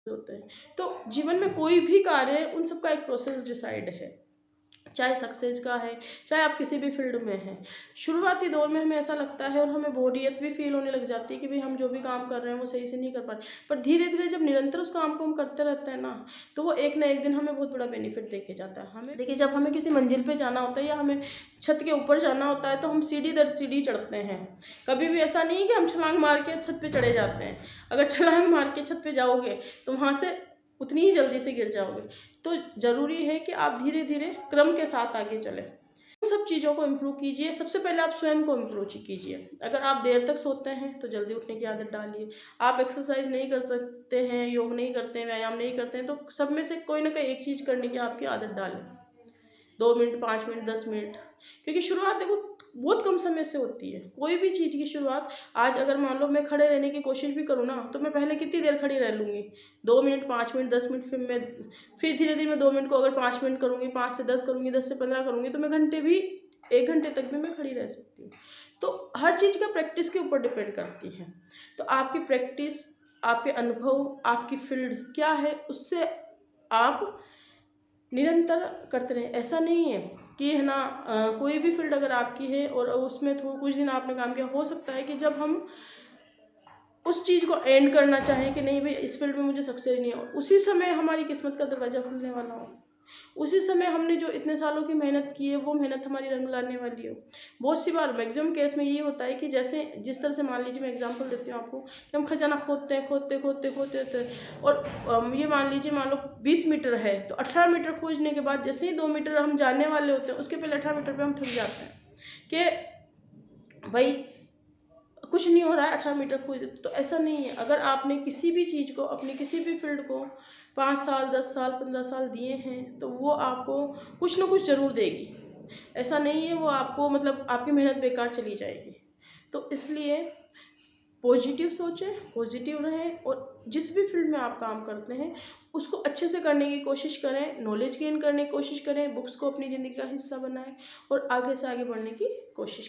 होते हैं। तो जीवन में कोई भी कार्य है, उन सब का एक प्रोसेस डिसाइड है, चाहे सक्सेस का है, चाहे आप किसी भी फील्ड में हैं। शुरुआती दौर में हमें ऐसा लगता है और हमें बोरियत भी फील होने लग जाती है कि भाई हम जो भी काम कर रहे हैं वो सही से नहीं कर पा रहे, पर धीरे धीरे जब निरंतर उस काम को हम करते रहते हैं ना, तो वो एक ना एक दिन हमें बहुत बड़ा बेनिफिट देके जाता है। हमें देखिए, जब हमें किसी मंजिल पे जाना होता है या हमें छत के ऊपर जाना होता है तो हम सीढ़ी दर सीढ़ी चढ़ते हैं। कभी भी ऐसा नहीं है कि हम छलांग मार के छत पे चढ़े जाते हैं। अगर छलांग मार के छत पे जाओगे तो वहाँ से उतनी ही जल्दी से गिर जाओगे। तो ज़रूरी है कि आप धीरे धीरे क्रम के साथ आगे चलें। उन सब चीज़ों को इम्प्रूव कीजिए। सबसे पहले आप स्वयं को इम्प्रूव कीजिए। अगर आप देर तक सोते हैं तो जल्दी उठने की आदत डालिए। आप एक्सरसाइज नहीं कर सकते हैं, योग नहीं करते हैं, व्यायाम नहीं करते हैं, तो सब में से कोई ना कोई एक चीज़ करने की आपकी आदत डालें। 2 मिनट, 5 मिनट, 10 मिनट, क्योंकि शुरुआत देखो बहुत कम समय से होती है। कोई भी चीज़ की शुरुआत, आज अगर मान लो मैं खड़े रहने की कोशिश भी करूँ ना, तो मैं पहले कितनी देर खड़ी रह लूँगी, 2 मिनट, 5 मिनट, 10 मिनट, फिर धीरे धीरे मैं 2 मिनट को अगर 5 मिनट करूँगी, 5 से 10 करूँगी, 10 से 15 करूँगी, तो मैं घंटे भी, 1 घंटे तक भी मैं खड़ी रह सकती हूँ। तो हर चीज़ का प्रैक्टिस के ऊपर डिपेंड करती है। तो आपकी प्रैक्टिस, आपके अनुभव, आपकी फील्ड क्या है, उससे आप निरंतर करते रहें। ऐसा नहीं है कि है ना, कोई भी फील्ड अगर आपकी है और उसमें कुछ दिन आपने काम किया, हो सकता है कि जब हम उस चीज़ को एंड करना चाहें कि नहीं भाई इस फील्ड में मुझे सक्सेस नहीं हो, उसी समय हमारी किस्मत का दरवाज़ा खुलने वाला हो। उसी समय हमने जो इतने सालों की मेहनत की है, वो मेहनत हमारी रंग लाने वाली हो। बहुत सी बार मैक्सिमम केस में ये होता है कि जैसे जिस तरह से, मान लीजिए मैं एग्जांपल देती हूँ आपको, कि हम खजाना खोदते हैं, खोदते होते हैं, और ये मान लीजिए, मान लो 20 मीटर है, तो 18 मीटर खोजने के बाद जैसे ही 2 मीटर हम जाने वाले होते हैं, उसके पहले 18 मीटर पे हम थक जाते हैं कि भाई कुछ नहीं हो रहा है, 18 मीटर खोज। तो ऐसा नहीं है। अगर आपने किसी भी चीज़ को, अपनी किसी भी फील्ड को 5 साल, 10 साल, 15 साल दिए हैं, तो वो आपको कुछ ना कुछ ज़रूर देगी। ऐसा नहीं है वो आपको, मतलब आपकी मेहनत बेकार चली जाएगी। तो इसलिए पॉजिटिव सोचें, पॉजिटिव रहें, और जिस भी फील्ड में आप काम करते हैं उसको अच्छे से करने की कोशिश करें, नॉलेज गेन करने की कोशिश करें, बुक्स को अपनी ज़िंदगी का हिस्सा बनाएं और आगे से आगे बढ़ने की कोशिश करें।